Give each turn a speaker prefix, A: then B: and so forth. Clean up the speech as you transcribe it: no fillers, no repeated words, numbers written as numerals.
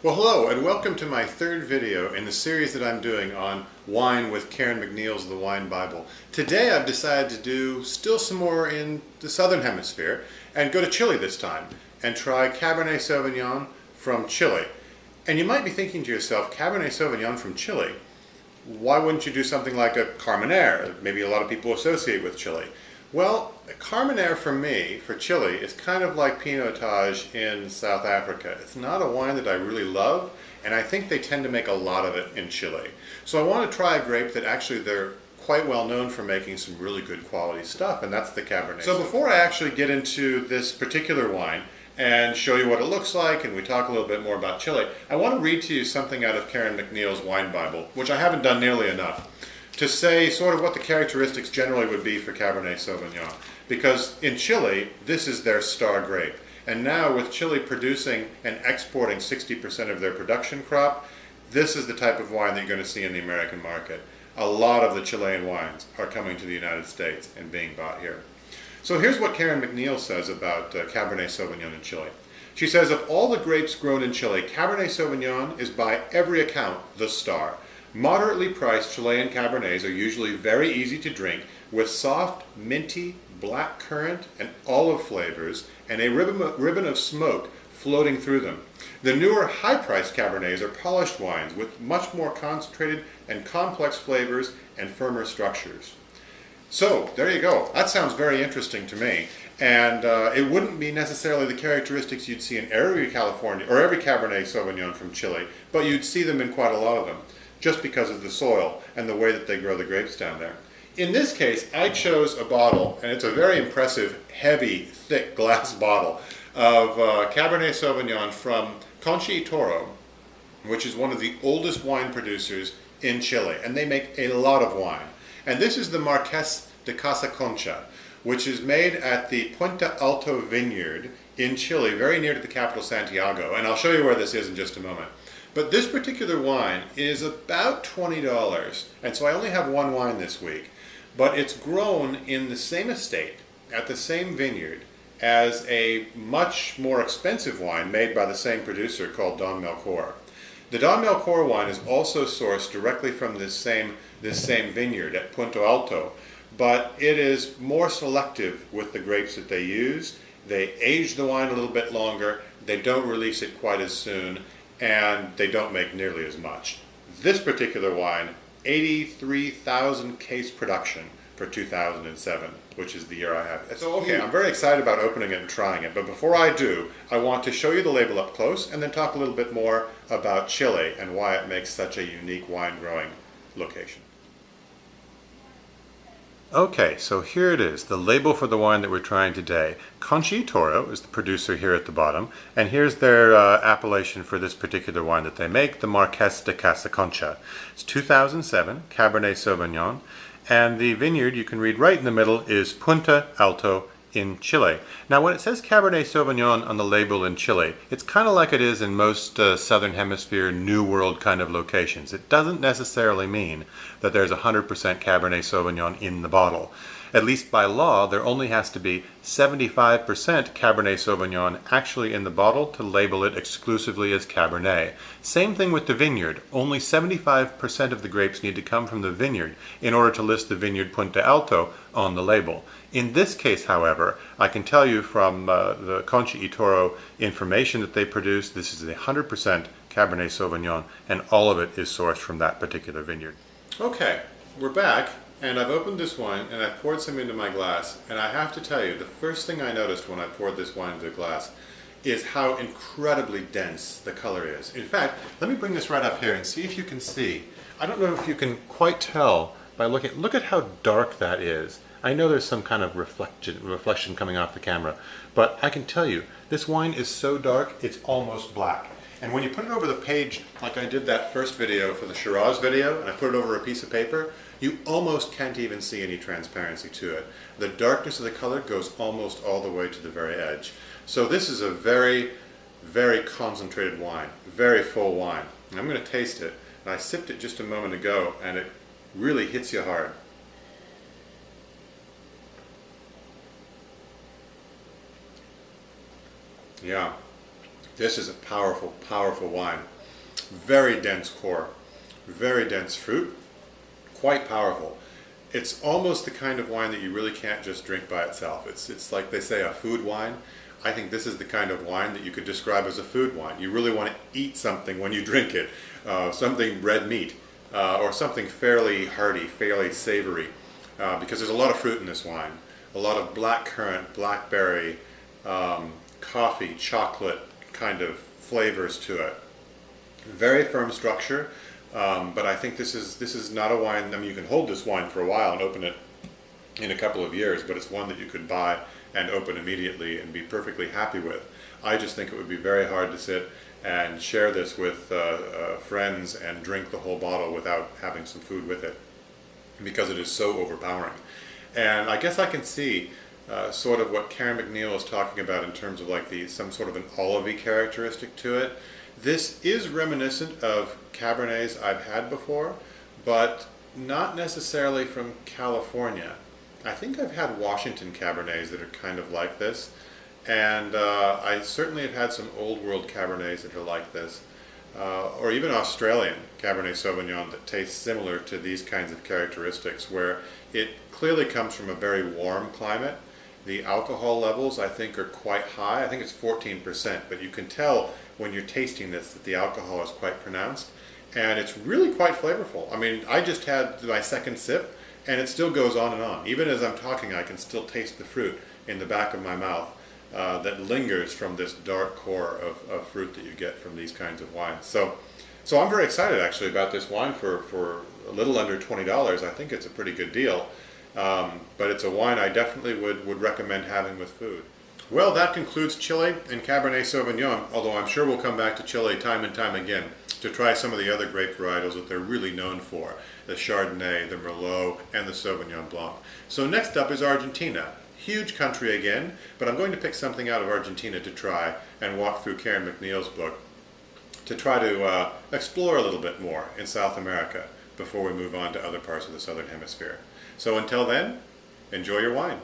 A: Well, hello and welcome to my third video in the series that I'm doing on wine with Karen McNeil's The Wine Bible. Today I've decided to do still some more in the Southern Hemisphere and go to Chile this time and try Cabernet Sauvignon from Chile. And you might be thinking to yourself, Cabernet Sauvignon from Chile? Why wouldn't you do something like a Carmenere that maybe a lot of people associate with Chile? Well, Carmenere for me, for Chile, is kind of like Pinotage in South Africa. It's not a wine that I really love, and I think they tend to make a lot of it in Chile. So I want to try a grape that actually they're quite well known for making some really good quality stuff, and that's the Cabernet. So before I actually get into this particular wine and show you what it looks like, and we talk a little bit more about Chile, I want to read to you something out of Karen McNeil's Wine Bible, which I haven't done nearly enough, to say sort of what the characteristics generally would be for Cabernet Sauvignon. Because in Chile, this is their star grape. And now with Chile producing and exporting 60% of their production crop, this is the type of wine that you're going to see in the American market. A lot of the Chilean wines are coming to the United States and being bought here. So here's what Karen McNeil says about Cabernet Sauvignon in Chile. She says, of all the grapes grown in Chile, Cabernet Sauvignon is by every account the star. Moderately priced Chilean Cabernets are usually very easy to drink with soft, minty, black currant and olive flavors and a ribbon of smoke floating through them. The newer high-priced Cabernets are polished wines with much more concentrated and complex flavors and firmer structures. So, there you go. That sounds very interesting to me. And it wouldn't be necessarily the characteristics you'd see in every California or every Cabernet Sauvignon from Chile, but you'd see them in quite a lot of them, just because of the soil and the way that they grow the grapes down there. In this case, I chose a bottle, and it's a very impressive, heavy, thick glass bottle of Cabernet Sauvignon from Concha y Toro, which is one of the oldest wine producers in Chile, and they make a lot of wine. And this is the Marqués de Casa Concha, which is made at the Puente Alto vineyard in Chile, very near to the capital Santiago, and I'll show you where this is in just a moment. But this particular wine is about $20, and so I only have one wine this week. But it's grown in the same estate, at the same vineyard, as a much more expensive wine made by the same producer called Don Melchor. The Don Melchor wine is also sourced directly from this same vineyard at Punto Alto, but it is more selective with the grapes that they use. They age the wine a little bit longer, they don't release it quite as soon, and they don't make nearly as much. This particular wine, 83,000 case production for 2007, which is the year I have it. So okay, I'm very excited about opening it and trying it, but before I do, I want to show you the label up close and then talk a little bit more about Chile and why it makes such a unique wine growing location. Okay, so here it is, the label for the wine that we're trying today. Concha y Toro is the producer here at the bottom, and here's their appellation for this particular wine that they make, the Marqués de Casa Concha. It's 2007, Cabernet Sauvignon, and the vineyard, you can read right in the middle, is Punta Alto in Chile. Now when it says Cabernet Sauvignon on the label in Chile, it's kind of like it is in most Southern Hemisphere, New World kind of locations. It doesn't necessarily mean that there's 100% Cabernet Sauvignon in the bottle. At least by law, there only has to be 75% Cabernet Sauvignon actually in the bottle to label it exclusively as Cabernet. Same thing with the vineyard. Only 75% of the grapes need to come from the vineyard in order to list the vineyard Punta Alto on the label. In this case, however, I can tell you from the Concha y Toro information that they produce, this is 100% Cabernet Sauvignon, and all of it is sourced from that particular vineyard. Okay, we're back. And I've opened this wine and I've poured some into my glass, and I have to tell you, the first thing I noticed when I poured this wine into a glass is how incredibly dense the color is. In fact, let me bring this right up here and see if you can see. I don't know if you can quite tell by look at how dark that is. I know there's some kind of reflection coming off the camera, but I can tell you, this wine is so dark, it's almost black. And when you put it over the page, like I did that first video for the Shiraz video, and I put it over a piece of paper, you almost can't even see any transparency to it. The darkness of the color goes almost all the way to the very edge. So this is a very, very concentrated wine, very full wine. And I'm going to taste it. And I sipped it just a moment ago, and it really hits you hard. Yeah. This is a powerful, powerful wine. Very dense core, very dense fruit, quite powerful. It's almost the kind of wine that you really can't just drink by itself. It's like they say, a food wine. I think this is the kind of wine that you could describe as a food wine. You really want to eat something when you drink it, something red meat, or something fairly hearty, fairly savory, because there's a lot of fruit in this wine. A lot of blackcurrant, blackberry, coffee, chocolate kind of flavors to it. Very firm structure, but I think this is not a wine. I mean, you can hold this wine for a while and open it in a couple of years, but it's one that you could buy and open immediately and be perfectly happy with. I just think it would be very hard to sit and share this with friends and drink the whole bottle without having some food with it, because it is so overpowering. And I guess I can see sort of what Karen McNeil is talking about in terms of like some sort of an olivey characteristic to it. This is reminiscent of Cabernets I've had before, but not necessarily from California. I think I've had Washington Cabernets that are kind of like this, and I certainly have had some Old World Cabernets that are like this, or even Australian Cabernet Sauvignon that tastes similar to these kinds of characteristics, where it clearly comes from a very warm climate. The alcohol levels, I think, are quite high. I think it's 14%, but you can tell when you're tasting this that the alcohol is quite pronounced, and it's really quite flavorful. I mean, I just had my second sip, and it still goes on and on. Even as I'm talking, I can still taste the fruit in the back of my mouth that lingers from this dark core of fruit that you get from these kinds of wines. So I'm very excited actually about this wine for a little under $20. I think it's a pretty good deal, but it's a wine I definitely would recommend having with food. Well, that concludes Chile and Cabernet Sauvignon, although I'm sure we'll come back to Chile time and time again to try some of the other grape varietals that they're really known for, the Chardonnay, the Merlot, and the Sauvignon Blanc. So next up is Argentina. Huge country again, but I'm going to pick something out of Argentina to try and walk through Karen McNeil's book to try to explore a little bit more in South America before we move on to other parts of the Southern Hemisphere. So until then, enjoy your wine.